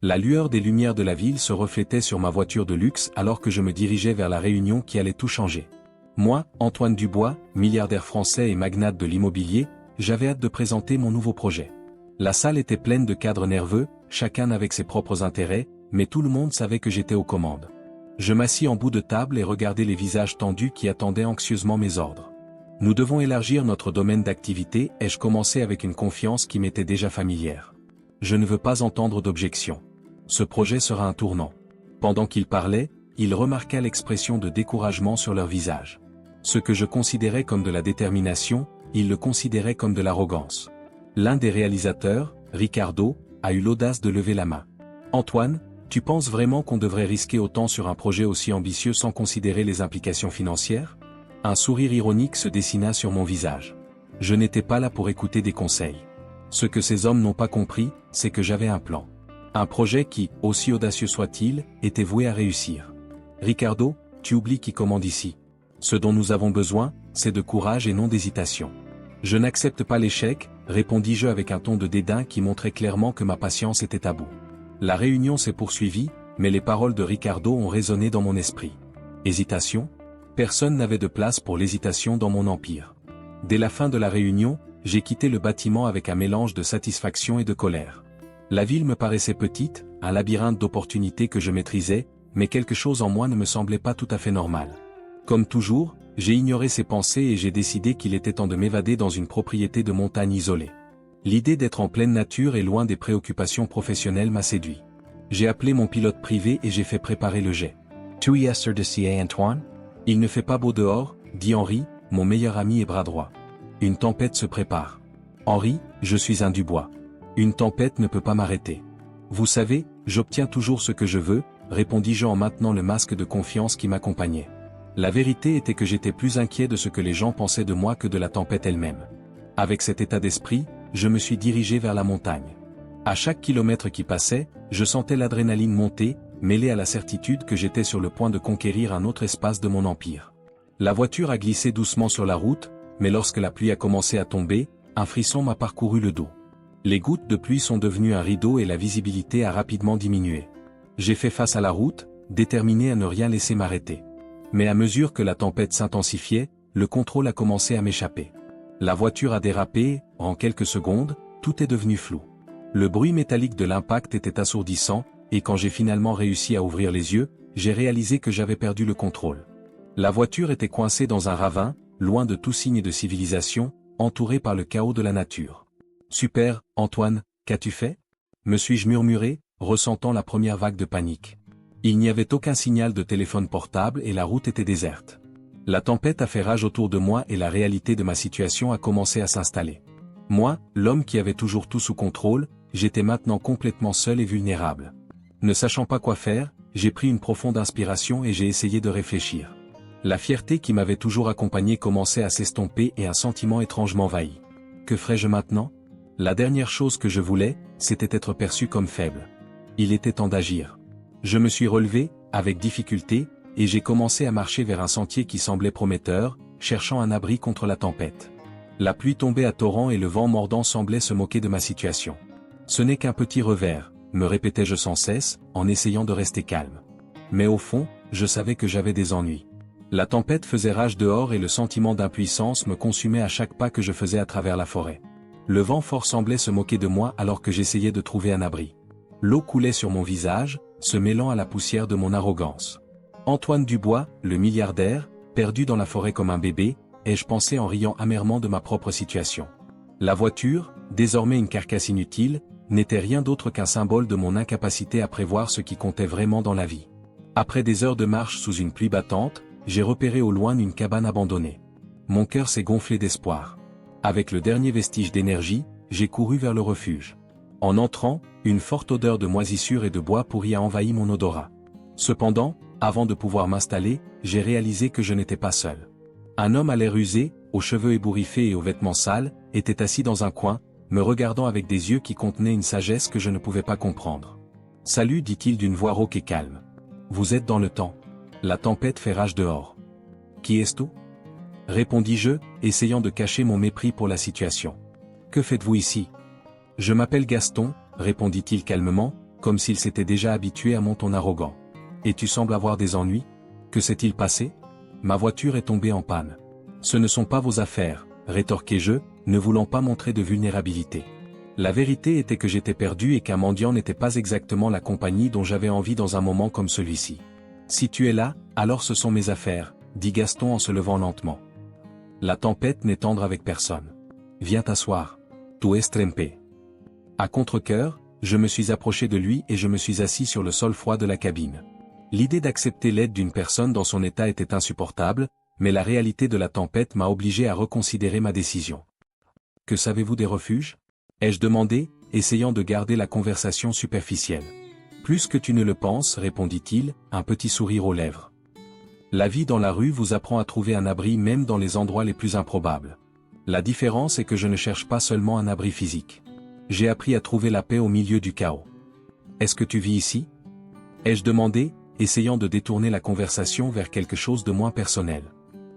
La lueur des lumières de la ville se reflétait sur ma voiture de luxe alors que je me dirigeais vers la réunion qui allait tout changer. Moi, Antoine Dubois, milliardaire français et magnate de l'immobilier, j'avais hâte de présenter mon nouveau projet. La salle était pleine de cadres nerveux, chacun avec ses propres intérêts, mais tout le monde savait que j'étais aux commandes. Je m'assis en bout de table et regardais les visages tendus qui attendaient anxieusement mes ordres. Nous devons élargir notre domaine d'activité, ai-je commencé avec une confiance qui m'était déjà familière. Je ne veux pas entendre d'objection. Ce projet sera un tournant. Pendant qu'il parlait, il remarqua l'expression de découragement sur leur visage. Ce que je considérais comme de la détermination, il le considérait comme de l'arrogance. L'un des réalisateurs, Ricardo, a eu l'audace de lever la main. « Antoine, tu penses vraiment qu'on devrait risquer autant sur un projet aussi ambitieux sans considérer les implications financières ?» Un sourire ironique se dessina sur mon visage. Je n'étais pas là pour écouter des conseils. Ce que ces hommes n'ont pas compris, c'est que j'avais un plan. Un projet qui, aussi audacieux soit-il, était voué à réussir. « Ricardo, tu oublies qui commande ici. Ce dont nous avons besoin, c'est de courage et non d'hésitation. » « Je n'accepte pas l'échec, répondis-je avec un ton de dédain qui montrait clairement que ma patience était à bout. La réunion s'est poursuivie, mais les paroles de Ricardo ont résonné dans mon esprit. Hésitation ? Personne n'avait de place pour l'hésitation dans mon empire. Dès la fin de la réunion, j'ai quitté le bâtiment avec un mélange de satisfaction et de colère. La ville me paraissait petite, un labyrinthe d'opportunités que je maîtrisais, mais quelque chose en moi ne me semblait pas tout à fait normal. Comme toujours, j'ai ignoré ces pensées et j'ai décidé qu'il était temps de m'évader dans une propriété de montagne isolée. L'idée d'être en pleine nature et loin des préoccupations professionnelles m'a séduit. J'ai appelé mon pilote privé et j'ai fait préparer le jet. « Tu y es sûr de CA, Antoine ? Il ne fait pas beau dehors, dit Henri, mon meilleur ami et bras droit. Une tempête se prépare. Henri, je suis un Dubois. Une tempête ne peut pas m'arrêter. Vous savez, j'obtiens toujours ce que je veux, répondis-je en maintenant le masque de confiance qui m'accompagnait. La vérité était que j'étais plus inquiet de ce que les gens pensaient de moi que de la tempête elle-même. Avec cet état d'esprit, je me suis dirigé vers la montagne. À chaque kilomètre qui passait, je sentais l'adrénaline monter, mêlée à la certitude que j'étais sur le point de conquérir un autre espace de mon empire. La voiture a glissé doucement sur la route, mais lorsque la pluie a commencé à tomber, un frisson m'a parcouru le dos. Les gouttes de pluie sont devenues un rideau et la visibilité a rapidement diminué. J'ai fait face à la route, déterminé à ne rien laisser m'arrêter. Mais à mesure que la tempête s'intensifiait, le contrôle a commencé à m'échapper. La voiture a dérapé, en quelques secondes, tout est devenu flou. Le bruit métallique de l'impact était assourdissant, et quand j'ai finalement réussi à ouvrir les yeux, j'ai réalisé que j'avais perdu le contrôle. La voiture était coincée dans un ravin, loin de tout signe de civilisation, entourée par le chaos de la nature. « Super, Antoine, qu'as-tu fait ?» me suis-je murmuré, ressentant la première vague de panique. Il n'y avait aucun signal de téléphone portable et la route était déserte. La tempête a fait rage autour de moi et la réalité de ma situation a commencé à s'installer. Moi, l'homme qui avait toujours tout sous contrôle, j'étais maintenant complètement seul et vulnérable. Ne sachant pas quoi faire, j'ai pris une profonde inspiration et j'ai essayé de réfléchir. La fierté qui m'avait toujours accompagné commençait à s'estomper et un sentiment étrange m'envahit. Que ferais-je maintenant ? La dernière chose que je voulais, c'était être perçu comme faible. Il était temps d'agir. Je me suis relevé, avec difficulté, et j'ai commencé à marcher vers un sentier qui semblait prometteur, cherchant un abri contre la tempête. La pluie tombait à torrents et le vent mordant semblait se moquer de ma situation. Ce n'est qu'un petit revers, me répétais-je sans cesse, en essayant de rester calme. Mais au fond, je savais que j'avais des ennuis. La tempête faisait rage dehors et le sentiment d'impuissance me consumait à chaque pas que je faisais à travers la forêt. Le vent fort semblait se moquer de moi alors que j'essayais de trouver un abri. L'eau coulait sur mon visage, se mêlant à la poussière de mon arrogance. Antoine Dubois, le milliardaire, perdu dans la forêt comme un bébé, ai-je pensé en riant amèrement de ma propre situation. La voiture, désormais une carcasse inutile, n'était rien d'autre qu'un symbole de mon incapacité à prévoir ce qui comptait vraiment dans la vie. Après des heures de marche sous une pluie battante, j'ai repéré au loin une cabane abandonnée. Mon cœur s'est gonflé d'espoir. Avec le dernier vestige d'énergie, j'ai couru vers le refuge. En entrant, une forte odeur de moisissure et de bois pourri a envahi mon odorat. Cependant, avant de pouvoir m'installer, j'ai réalisé que je n'étais pas seul. Un homme à l'air usé, aux cheveux ébouriffés et aux vêtements sales, était assis dans un coin, me regardant avec des yeux qui contenaient une sagesse que je ne pouvais pas comprendre. « Salut » dit-il d'une voix rauque et calme. « Vous êtes dans le temps. La tempête fait rage dehors. »« Qui est-ce tout ?» répondis-je, essayant de cacher mon mépris pour la situation. « Que faites-vous ici ?»« Je m'appelle Gaston, » répondit-il calmement, « comme s'il s'était déjà habitué à mon ton arrogant. Et tu sembles avoir des ennuis? Que s'est-il passé? Ma voiture est tombée en panne. Ce ne sont pas vos affaires, rétorquai-je, ne voulant pas montrer de vulnérabilité. La vérité était que j'étais perdu et qu'un mendiant n'était pas exactement la compagnie dont j'avais envie dans un moment comme celui-ci. Si tu es là, alors ce sont mes affaires, dit Gaston en se levant lentement. La tempête n'est tendre avec personne. Viens t'asseoir. Tu es trempé. À contre-cœur, je me suis approché de lui et je me suis assis sur le sol froid de la cabine. L'idée d'accepter l'aide d'une personne dans son état était insupportable, mais la réalité de la tempête m'a obligé à reconsidérer ma décision. Que savez-vous des refuges? Ai-je demandé, essayant de garder la conversation superficielle. Plus que tu ne le penses, répondit-il, un petit sourire aux lèvres. La vie dans la rue vous apprend à trouver un abri même dans les endroits les plus improbables. La différence est que je ne cherche pas seulement un abri physique. J'ai appris à trouver la paix au milieu du chaos. Est-ce que tu vis ici? Ai-je demandé, essayant de détourner la conversation vers quelque chose de moins personnel.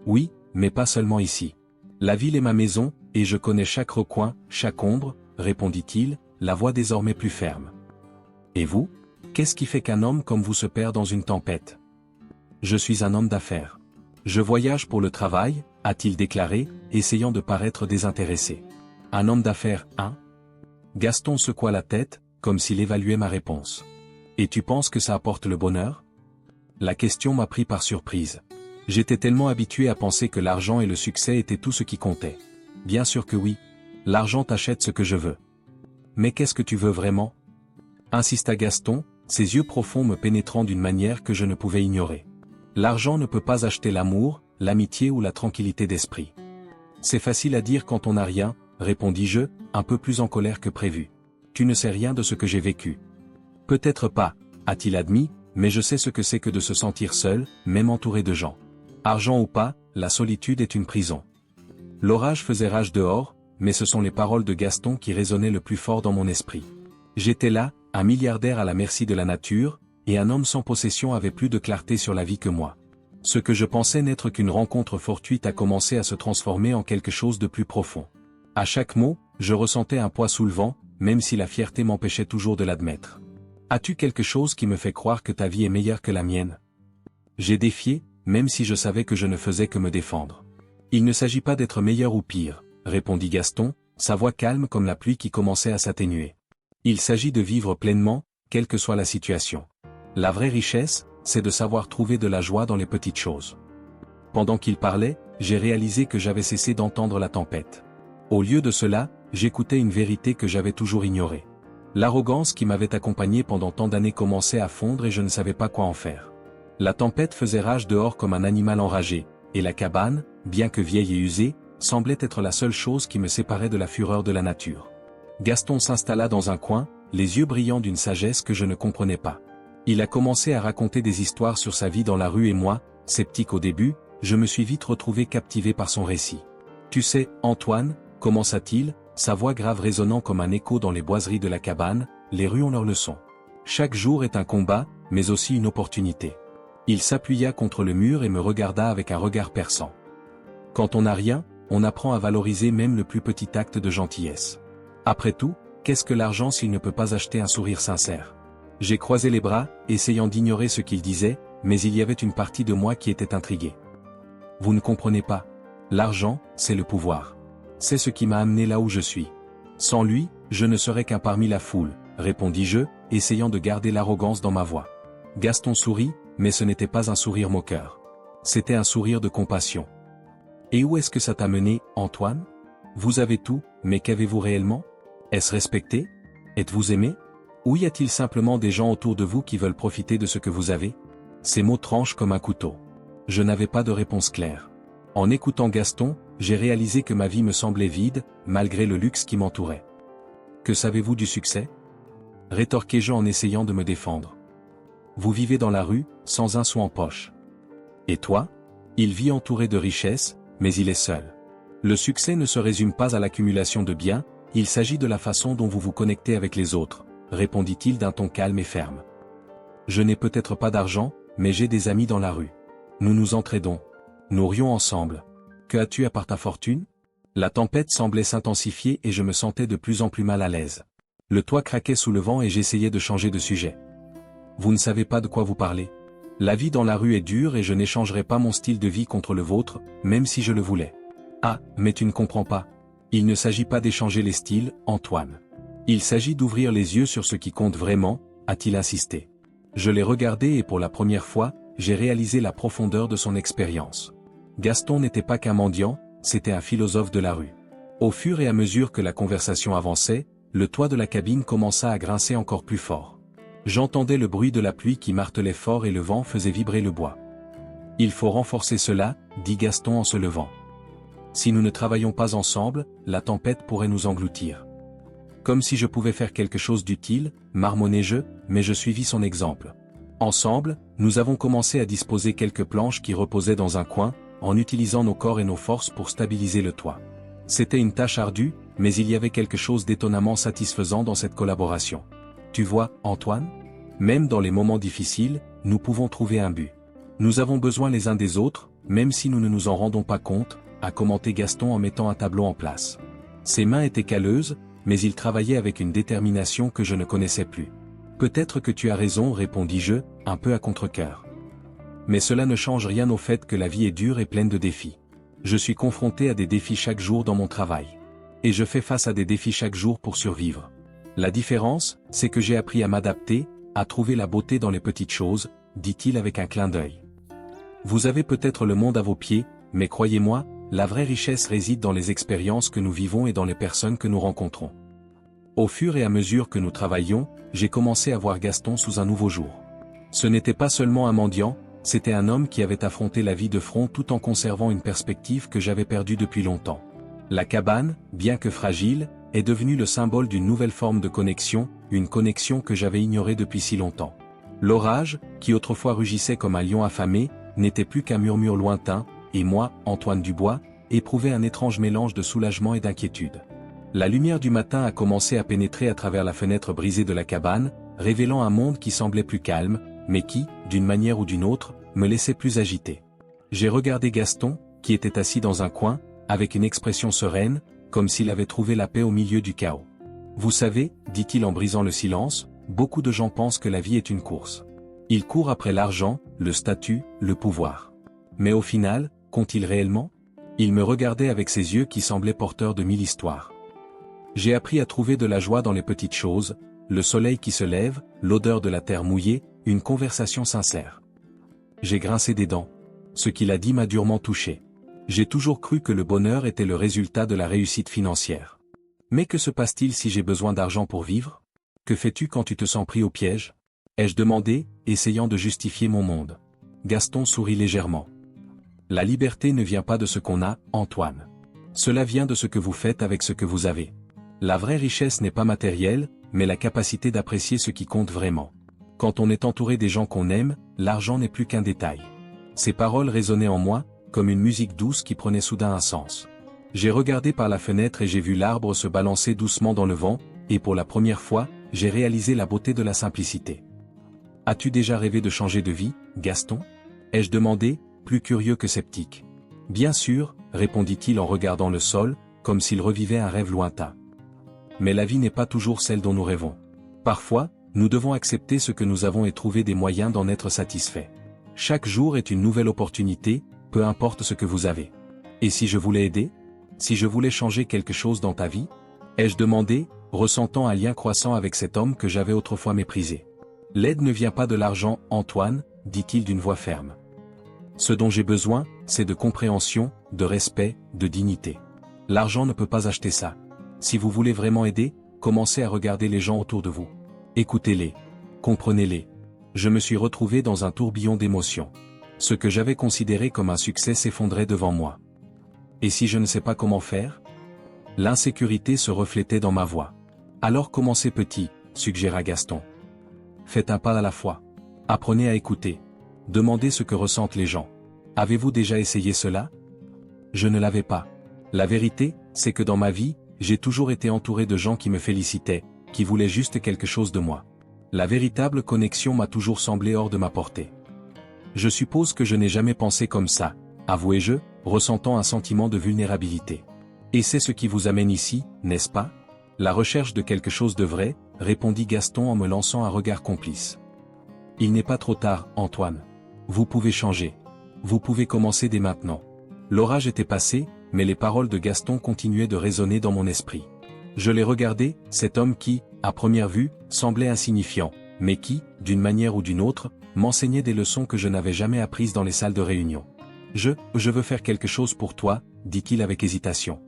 Oui, mais pas seulement ici. La ville est ma maison, et je connais chaque recoin, chaque ombre, répondit-il, la voix désormais plus ferme. Et vous? Qu'est-ce qui fait qu'un homme comme vous se perd dans une tempête? Je suis un homme d'affaires. Je voyage pour le travail, a-t-il déclaré, essayant de paraître désintéressé. Un homme d'affaires, hein? Gaston secoua la tête, comme s'il évaluait ma réponse. Et tu penses que ça apporte le bonheur? La question m'a pris par surprise. J'étais tellement habitué à penser que l'argent et le succès étaient tout ce qui comptait. Bien sûr que oui. L'argent t'achète ce que je veux. Mais qu'est-ce que tu veux vraiment? Insista Gaston, ses yeux profonds me pénétrant d'une manière que je ne pouvais ignorer. L'argent ne peut pas acheter l'amour, l'amitié ou la tranquillité d'esprit. C'est facile à dire quand on n'a rien, répondis-je, un peu plus en colère que prévu. Tu ne sais rien de ce que j'ai vécu. Peut-être pas, a-t-il admis, mais je sais ce que c'est que de se sentir seul, même entouré de gens. Argent ou pas, la solitude est une prison. L'orage faisait rage dehors, mais ce sont les paroles de Gaston qui résonnaient le plus fort dans mon esprit. J'étais là, un milliardaire à la merci de la nature, et un homme sans possession avait plus de clarté sur la vie que moi. Ce que je pensais n'être qu'une rencontre fortuite a commencé à se transformer en quelque chose de plus profond. À chaque mot, je ressentais un poids soulevant, même si la fierté m'empêchait toujours de l'admettre. As-tu quelque chose qui me fait croire que ta vie est meilleure que la mienne? J'ai défié, même si je savais que je ne faisais que me défendre. Il ne s'agit pas d'être meilleur ou pire, répondit Gaston, sa voix calme comme la pluie qui commençait à s'atténuer. Il s'agit de vivre pleinement, quelle que soit la situation. La vraie richesse, c'est de savoir trouver de la joie dans les petites choses. Pendant qu'il parlait, j'ai réalisé que j'avais cessé d'entendre la tempête. Au lieu de cela, j'écoutais une vérité que j'avais toujours ignorée. L'arrogance qui m'avait accompagné pendant tant d'années commençait à fondre et je ne savais pas quoi en faire. La tempête faisait rage dehors comme un animal enragé, et la cabane, bien que vieille et usée, semblait être la seule chose qui me séparait de la fureur de la nature. Gaston s'installa dans un coin, les yeux brillants d'une sagesse que je ne comprenais pas. Il a commencé à raconter des histoires sur sa vie dans la rue et moi, sceptique au début, je me suis vite retrouvé captivé par son récit. Tu sais, Antoine, commença-t-il, sa voix grave résonnant comme un écho dans les boiseries de la cabane, les rues ont leur leçon. Chaque jour est un combat, mais aussi une opportunité. Il s'appuya contre le mur et me regarda avec un regard perçant. Quand on n'a rien, on apprend à valoriser même le plus petit acte de gentillesse. Après tout, qu'est-ce que l'argent s'il ne peut pas acheter un sourire sincère? J'ai croisé les bras, essayant d'ignorer ce qu'il disait, mais il y avait une partie de moi qui était intriguée. Vous ne comprenez pas. L'argent, c'est le pouvoir. C'est ce qui m'a amené là où je suis. Sans lui, je ne serais qu'un parmi la foule, répondis-je, essayant de garder l'arrogance dans ma voix. Gaston sourit, mais ce n'était pas un sourire moqueur. C'était un sourire de compassion. Et où est-ce que ça t'a mené, Antoine? Vous avez tout, mais qu'avez-vous réellement? Est-ce respecté? Êtes-vous aimé? Ou y a-t-il simplement des gens autour de vous qui veulent profiter de ce que vous avez? Ces mots tranchent comme un couteau. Je n'avais pas de réponse claire. En écoutant Gaston, j'ai réalisé que ma vie me semblait vide, malgré le luxe qui m'entourait. Que savez-vous du succès? Rétorquai-je en essayant de me défendre. Vous vivez dans la rue, sans un sou en poche. Et toi? Il vit entouré de richesses, mais il est seul. Le succès ne se résume pas à l'accumulation de biens, il s'agit de la façon dont vous vous connectez avec les autres, répondit-il d'un ton calme et ferme. Je n'ai peut-être pas d'argent, mais j'ai des amis dans la rue. Nous nous entraidons. Nous rions ensemble. Que as-tu à part ta fortune? La tempête semblait s'intensifier et je me sentais de plus en plus mal à l'aise. Le toit craquait sous le vent et j'essayais de changer de sujet. Vous ne savez pas de quoi vous parlez. La vie dans la rue est dure et je n'échangerai pas mon style de vie contre le vôtre, même si je le voulais. Ah, mais tu ne comprends pas. Il ne s'agit pas d'échanger les styles, Antoine. Il s'agit d'ouvrir les yeux sur ce qui compte vraiment, a-t-il insisté. Je l'ai regardé et pour la première fois, j'ai réalisé la profondeur de son expérience. Gaston n'était pas qu'un mendiant, c'était un philosophe de la rue. Au fur et à mesure que la conversation avançait, le toit de la cabine commença à grincer encore plus fort. J'entendais le bruit de la pluie qui martelait fort et le vent faisait vibrer le bois. Il faut renforcer cela, dit Gaston en se levant. Si nous ne travaillons pas ensemble, la tempête pourrait nous engloutir. Comme si je pouvais faire quelque chose d'utile, marmonnai-je, mais je suivis son exemple. Ensemble, nous avons commencé à disposer quelques planches qui reposaient dans un coin, en utilisant nos corps et nos forces pour stabiliser le toit. C'était une tâche ardue, mais il y avait quelque chose d'étonnamment satisfaisant dans cette collaboration. Tu vois, Antoine ? Même dans les moments difficiles, nous pouvons trouver un but. Nous avons besoin les uns des autres, même si nous ne nous en rendons pas compte, a commenté Gaston en mettant un tableau en place. Ses mains étaient calleuses, mais il travaillait avec une détermination que je ne connaissais plus. Peut-être que tu as raison, répondis-je, un peu à contre-cœur. Mais cela ne change rien au fait que la vie est dure et pleine de défis. Je suis confronté à des défis chaque jour dans mon travail. Et je fais face à des défis chaque jour pour survivre. La différence, c'est que j'ai appris à m'adapter, à trouver la beauté dans les petites choses, dit-il avec un clin d'œil. Vous avez peut-être le monde à vos pieds, mais croyez-moi, la vraie richesse réside dans les expériences que nous vivons et dans les personnes que nous rencontrons. Au fur et à mesure que nous travaillions, j'ai commencé à voir Gaston sous un nouveau jour. Ce n'était pas seulement un mendiant, c'était un homme qui avait affronté la vie de front tout en conservant une perspective que j'avais perdue depuis longtemps. La cabane, bien que fragile, est devenue le symbole d'une nouvelle forme de connexion, une connexion que j'avais ignorée depuis si longtemps. L'orage, qui autrefois rugissait comme un lion affamé, n'était plus qu'un murmure lointain, et moi, Antoine Dubois, éprouvais un étrange mélange de soulagement et d'inquiétude. La lumière du matin a commencé à pénétrer à travers la fenêtre brisée de la cabane, révélant un monde qui semblait plus calme, mais qui, d'une manière ou d'une autre, me laissait plus agité. J'ai regardé Gaston, qui était assis dans un coin, avec une expression sereine, comme s'il avait trouvé la paix au milieu du chaos. Vous savez, dit-il en brisant le silence, beaucoup de gens pensent que la vie est une course. Ils courent après l'argent, le statut, le pouvoir. Mais au final, qu'ont-ils réellement ? Il me regardait avec ses yeux qui semblaient porteurs de 1000 histoires. J'ai appris à trouver de la joie dans les petites choses, le soleil qui se lève, l'odeur de la terre mouillée, une conversation sincère. J'ai grincé des dents. Ce qu'il a dit m'a durement touché. J'ai toujours cru que le bonheur était le résultat de la réussite financière. Mais que se passe-t-il si j'ai besoin d'argent pour vivre ? Que fais-tu quand tu te sens pris au piège ? Ai-je demandé, essayant de justifier mon monde. Gaston sourit légèrement. La liberté ne vient pas de ce qu'on a, Antoine. Cela vient de ce que vous faites avec ce que vous avez. La vraie richesse n'est pas matérielle, mais la capacité d'apprécier ce qui compte vraiment. Quand on est entouré des gens qu'on aime, l'argent n'est plus qu'un détail. Ces paroles résonnaient en moi, comme une musique douce qui prenait soudain un sens. J'ai regardé par la fenêtre et j'ai vu l'arbre se balancer doucement dans le vent, et pour la première fois, j'ai réalisé la beauté de la simplicité. As-tu déjà rêvé de changer de vie, Gaston ? Ai-je demandé, plus curieux que sceptique. Bien sûr, répondit-il en regardant le sol, comme s'il revivait un rêve lointain. Mais la vie n'est pas toujours celle dont nous rêvons. Parfois, nous devons accepter ce que nous avons et trouver des moyens d'en être satisfaits. Chaque jour est une nouvelle opportunité, peu importe ce que vous avez. Et si je voulais aider ? Si je voulais changer quelque chose dans ta vie ? Ai-je demandé, ressentant un lien croissant avec cet homme que j'avais autrefois méprisé. L'aide ne vient pas de l'argent, Antoine, dit-il d'une voix ferme. Ce dont j'ai besoin, c'est de compréhension, de respect, de dignité. L'argent ne peut pas acheter ça. Si vous voulez vraiment aider, commencez à regarder les gens autour de vous. Écoutez-les. Comprenez-les. Je me suis retrouvé dans un tourbillon d'émotions. Ce que j'avais considéré comme un succès s'effondrait devant moi. Et si je ne sais pas comment faire ? L'insécurité se reflétait dans ma voix. Alors commencez petit, suggéra Gaston. Faites un pas à la fois. Apprenez à écouter. Demandez ce que ressentent les gens. Avez-vous déjà essayé cela ? Je ne l'avais pas. La vérité, c'est que dans ma vie, j'ai toujours été entouré de gens qui me félicitaient, qui voulaient juste quelque chose de moi. La véritable connexion m'a toujours semblé hors de ma portée. Je suppose que je n'ai jamais pensé comme ça, avouai-je, ressentant un sentiment de vulnérabilité. Et c'est ce qui vous amène ici, n'est-ce pas ? La recherche de quelque chose de vrai, répondit Gaston en me lançant un regard complice. Il n'est pas trop tard, Antoine. Vous pouvez changer. Vous pouvez commencer dès maintenant. L'orage était passé, mais les paroles de Gaston continuaient de résonner dans mon esprit. Je l'ai regardé, cet homme qui, à première vue, semblait insignifiant, mais qui, d'une manière ou d'une autre, m'enseignait des leçons que je n'avais jamais apprises dans les salles de réunion. Je veux faire quelque chose pour toi, dit-il avec hésitation.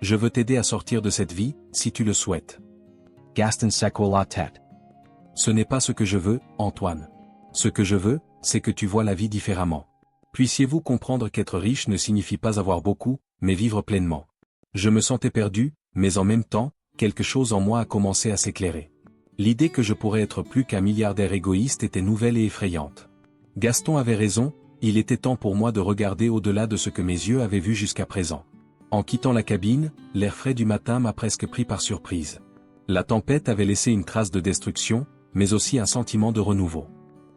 Je veux t'aider à sortir de cette vie, si tu le souhaites. Gaston secoua la tête. Ce n'est pas ce que je veux, Antoine. Ce que je veux, c'est que tu vois la vie différemment. Puissiez-vous comprendre qu'être riche ne signifie pas avoir beaucoup, mais vivre pleinement. Je me sentais perdu, mais en même temps, quelque chose en moi a commencé à s'éclairer. L'idée que je pourrais être plus qu'un milliardaire égoïste était nouvelle et effrayante. Gaston avait raison, il était temps pour moi de regarder au-delà de ce que mes yeux avaient vu jusqu'à présent. En quittant la cabine, l'air frais du matin m'a presque pris par surprise. La tempête avait laissé une trace de destruction, mais aussi un sentiment de renouveau.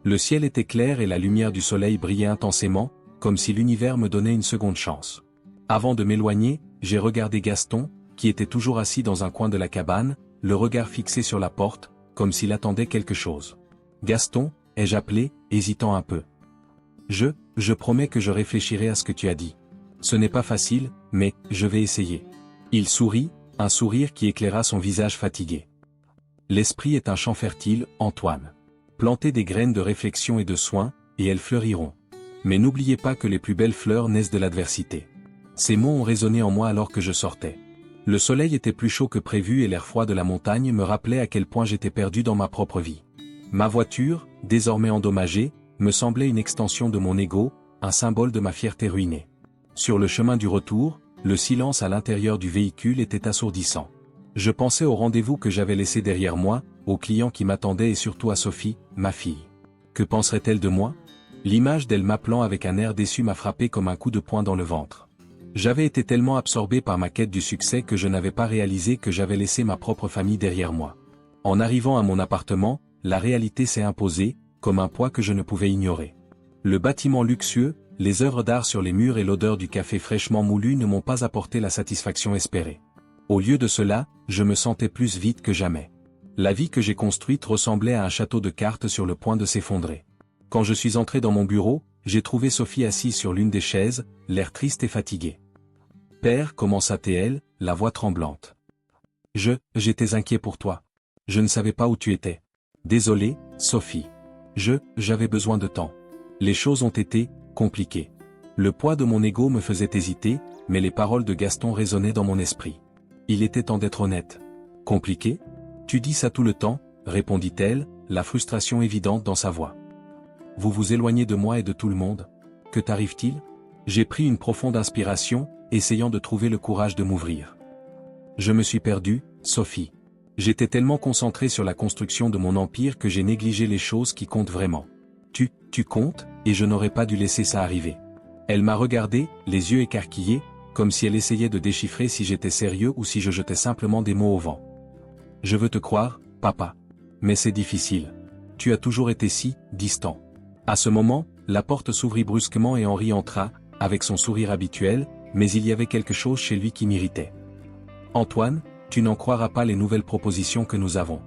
Le ciel était clair et la lumière du soleil brillait intensément, comme si l'univers me donnait une seconde chance. Avant de m'éloigner, j'ai regardé Gaston, qui était toujours assis dans un coin de la cabane, le regard fixé sur la porte, comme s'il attendait quelque chose. « Gaston » ai-je appelé, hésitant un peu. Je promets que je réfléchirai à ce que tu as dit. Ce n'est pas facile, mais je vais essayer. Il sourit, un sourire qui éclaira son visage fatigué. L'esprit est un champ fertile, Antoine. Plantez des graines de réflexion et de soin, et elles fleuriront. Mais n'oubliez pas que les plus belles fleurs naissent de l'adversité. Ces mots ont résonné en moi alors que je sortais. Le soleil était plus chaud que prévu et l'air froid de la montagne me rappelait à quel point j'étais perdu dans ma propre vie. Ma voiture, désormais endommagée, me semblait une extension de mon ego, un symbole de ma fierté ruinée. Sur le chemin du retour, le silence à l'intérieur du véhicule était assourdissant. Je pensais au rendez-vous que j'avais laissé derrière moi, aux clients qui m'attendaient et surtout à Sophie, ma fille. Que penserait-elle de moi? L'image d'elle m'appelant avec un air déçu m'a frappé comme un coup de poing dans le ventre. J'avais été tellement absorbé par ma quête du succès que je n'avais pas réalisé que j'avais laissé ma propre famille derrière moi. En arrivant à mon appartement, la réalité s'est imposée, comme un poids que je ne pouvais ignorer. Le bâtiment luxueux, les œuvres d'art sur les murs et l'odeur du café fraîchement moulu ne m'ont pas apporté la satisfaction espérée. Au lieu de cela, je me sentais plus vide que jamais. La vie que j'ai construite ressemblait à un château de cartes sur le point de s'effondrer. Quand je suis entré dans mon bureau, j'ai trouvé Sophie assise sur l'une des chaises, l'air triste et fatigué. « Père » commença-t-elle, la voix tremblante. J'étais inquiet pour toi. Je ne savais pas où tu étais. Désolé, Sophie. J'avais besoin de temps. Les choses ont été compliquées. Le poids de mon ego me faisait hésiter, mais les paroles de Gaston résonnaient dans mon esprit. Il était temps d'être honnête. Compliqué? Tu dis ça tout le temps, répondit-elle, la frustration évidente dans sa voix. Vous vous éloignez de moi et de tout le monde? Que t'arrive-t-il? J'ai pris une profonde inspiration, essayant de trouver le courage de m'ouvrir. Je me suis perdu, Sophie. J'étais tellement concentré sur la construction de mon empire que j'ai négligé les choses qui comptent vraiment. Tu comptes, et je n'aurais pas dû laisser ça arriver. Elle m'a regardé, les yeux écarquillés, comme si elle essayait de déchiffrer si j'étais sérieux ou si je jetais simplement des mots au vent. Je veux te croire, papa. Mais c'est difficile. Tu as toujours été si distant. À ce moment, la porte s'ouvrit brusquement et Henri entra, avec son sourire habituel, mais il y avait quelque chose chez lui qui m'irritait. Antoine, tu n'en croiras pas les nouvelles propositions que nous avons.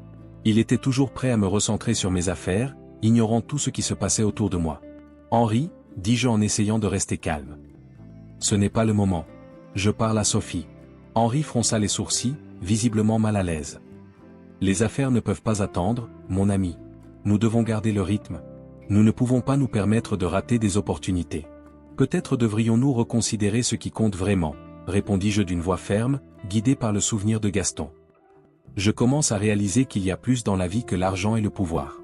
Il était toujours prêt à me recentrer sur mes affaires, ignorant tout ce qui se passait autour de moi. Henri, dis-je en essayant de rester calme. Ce n'est pas le moment. Je parle à Sophie. Henri fronça les sourcils, visiblement mal à l'aise. Les affaires ne peuvent pas attendre, mon ami. Nous devons garder le rythme. Nous ne pouvons pas nous permettre de rater des opportunités. Peut-être devrions-nous reconsidérer ce qui compte vraiment, répondis-je d'une voix ferme, guidé par le souvenir de Gaston. Je commence à réaliser qu'il y a plus dans la vie que l'argent et le pouvoir.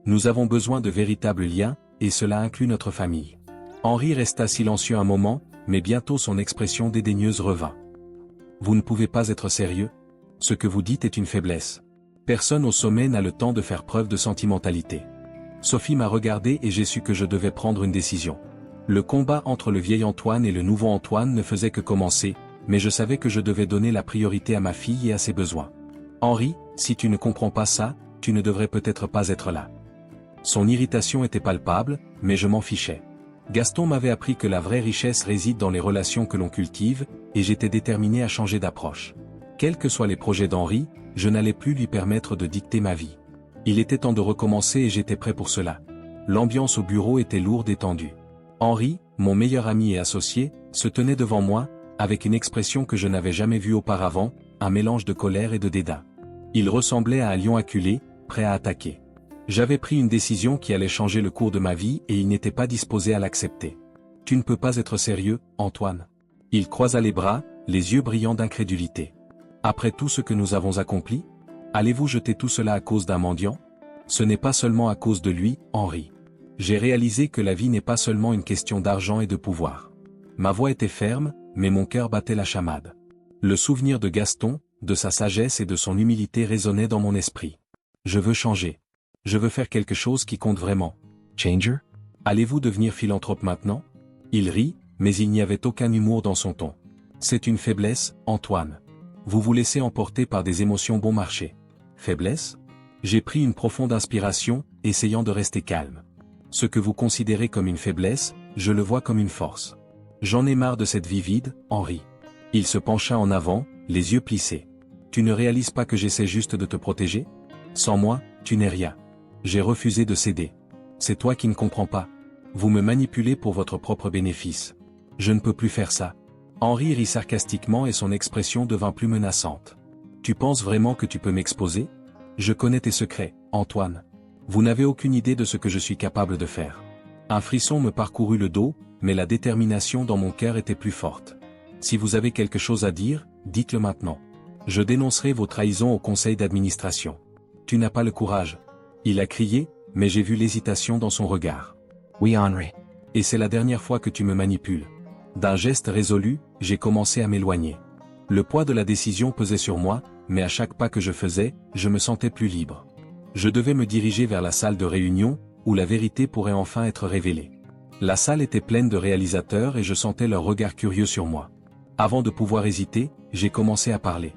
Nous avons besoin de véritables liens, et cela inclut notre famille. Henri resta silencieux un moment, mais bientôt son expression dédaigneuse revint. Vous ne pouvez pas être sérieux? Ce que vous dites est une faiblesse. Personne au sommet n'a le temps de faire preuve de sentimentalité. Sophie m'a regardé et j'ai su que je devais prendre une décision. Le combat entre le vieil Antoine et le nouveau Antoine ne faisait que commencer, mais je savais que je devais donner la priorité à ma fille et à ses besoins. Henri, si tu ne comprends pas ça, tu ne devrais peut-être pas être là. Son irritation était palpable, mais je m'en fichais. Gaston m'avait appris que la vraie richesse réside dans les relations que l'on cultive, et j'étais déterminé à changer d'approche. Quels que soient les projets d'Henri, je n'allais plus lui permettre de dicter ma vie. Il était temps de recommencer et j'étais prêt pour cela. L'ambiance au bureau était lourde et tendue. Henri, mon meilleur ami et associé, se tenait devant moi, avec une expression que je n'avais jamais vue auparavant, un mélange de colère et de dédain. Il ressemblait à un lion acculé, prêt à attaquer. J'avais pris une décision qui allait changer le cours de ma vie et il n'était pas disposé à l'accepter. « Tu ne peux pas être sérieux, Antoine. » Il croisa les bras, les yeux brillants d'incrédulité. « Après tout ce que nous avons accompli, allez-vous jeter tout cela à cause d'un mendiant? Ce n'est pas seulement à cause de lui, Henri. J'ai réalisé que la vie n'est pas seulement une question d'argent et de pouvoir. » Ma voix était ferme, mais mon cœur battait la chamade. Le souvenir de Gaston, de sa sagesse et de son humilité résonnait dans mon esprit. Je veux changer. Je veux faire quelque chose qui compte vraiment. Changer? Allez-vous devenir philanthrope maintenant? Il rit, mais il n'y avait aucun humour dans son ton. C'est une faiblesse, Antoine. Vous vous laissez emporter par des émotions bon marché. Faiblesse? J'ai pris une profonde inspiration, essayant de rester calme. Ce que vous considérez comme une faiblesse, je le vois comme une force. J'en ai marre de cette vie vide, Henri. Il se pencha en avant, les yeux plissés. Tu ne réalises pas que j'essaie juste de te protéger? Sans moi, tu n'es rien. J'ai refusé de céder. C'est toi qui ne comprends pas. Vous me manipulez pour votre propre bénéfice. Je ne peux plus faire ça. Henri rit sarcastiquement et son expression devint plus menaçante. Tu penses vraiment que tu peux m'exposer? Je connais tes secrets, Antoine. Vous n'avez aucune idée de ce que je suis capable de faire. Un frisson me parcourut le dos, mais la détermination dans mon cœur était plus forte. Si vous avez quelque chose à dire, dites-le maintenant. Je dénoncerai vos trahisons au conseil d'administration. Tu n'as pas le courage. Il a crié, mais j'ai vu l'hésitation dans son regard. Oui, Henri. Et c'est la dernière fois que tu me manipules. D'un geste résolu, j'ai commencé à m'éloigner. Le poids de la décision pesait sur moi, mais à chaque pas que je faisais, je me sentais plus libre. Je devais me diriger vers la salle de réunion, où la vérité pourrait enfin être révélée. La salle était pleine de réalisateurs et je sentais leur regard curieux sur moi. Avant de pouvoir hésiter, j'ai commencé à parler.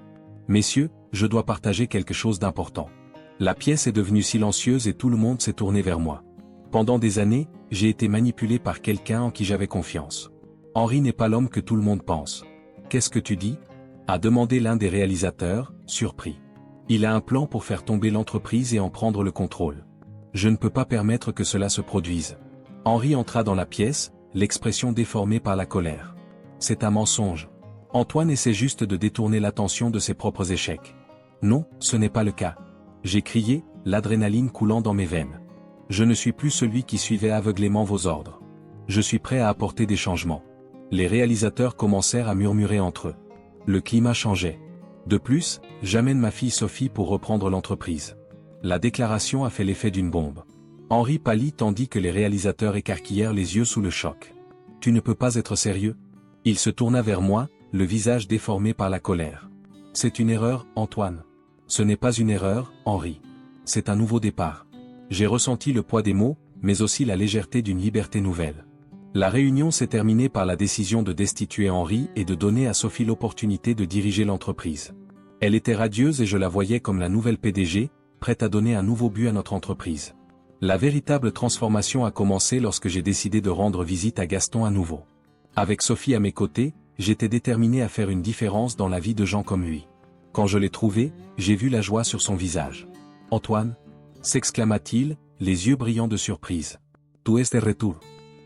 Messieurs, je dois partager quelque chose d'important. La pièce est devenue silencieuse et tout le monde s'est tourné vers moi. Pendant des années, j'ai été manipulé par quelqu'un en qui j'avais confiance. Henri n'est pas l'homme que tout le monde pense. Qu'est-ce que tu dis? A demandé l'un des réalisateurs, surpris. Il a un plan pour faire tomber l'entreprise et en prendre le contrôle. Je ne peux pas permettre que cela se produise. Henri entra dans la pièce, l'expression déformée par la colère. C'est un mensonge. Antoine essaie juste de détourner l'attention de ses propres échecs. Non, ce n'est pas le cas. J'ai crié, l'adrénaline coulant dans mes veines. Je ne suis plus celui qui suivait aveuglément vos ordres. Je suis prêt à apporter des changements. Les réalisateurs commencèrent à murmurer entre eux. Le climat changeait. De plus, j'amène ma fille Sophie pour reprendre l'entreprise. La déclaration a fait l'effet d'une bombe. Henri pâlit tandis que les réalisateurs écarquillèrent les yeux sous le choc. Tu ne peux pas être sérieux? Il se tourna vers moi, le visage déformé par la colère. C'est une erreur, Antoine. Ce n'est pas une erreur, Henri. C'est un nouveau départ. J'ai ressenti le poids des mots, mais aussi la légèreté d'une liberté nouvelle. La réunion s'est terminée par la décision de destituer Henri et de donner à Sophie l'opportunité de diriger l'entreprise. Elle était radieuse et je la voyais comme la nouvelle PDG, prête à donner un nouveau but à notre entreprise. La véritable transformation a commencé lorsque j'ai décidé de rendre visite à Gaston à nouveau. Avec Sophie à mes côtés, j'étais déterminé à faire une différence dans la vie de gens comme lui. Quand je l'ai trouvé, j'ai vu la joie sur son visage. « Antoine » s'exclama-t-il, les yeux brillants de surprise. « Tu es de retour.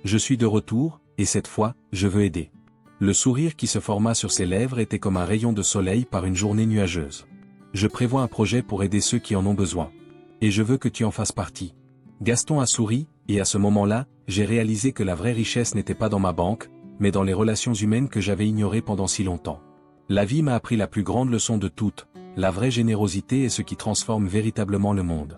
Je suis de retour, et cette fois, je veux aider. » Le sourire qui se forma sur ses lèvres était comme un rayon de soleil par une journée nuageuse. « Je prévois un projet pour aider ceux qui en ont besoin. Et je veux que tu en fasses partie. » Gaston a souri, et à ce moment-là, j'ai réalisé que la vraie richesse n'était pas dans ma banque, mais dans les relations humaines que j'avais ignorées pendant si longtemps. La vie m'a appris la plus grande leçon de toutes, la vraie générosité est ce qui transforme véritablement le monde.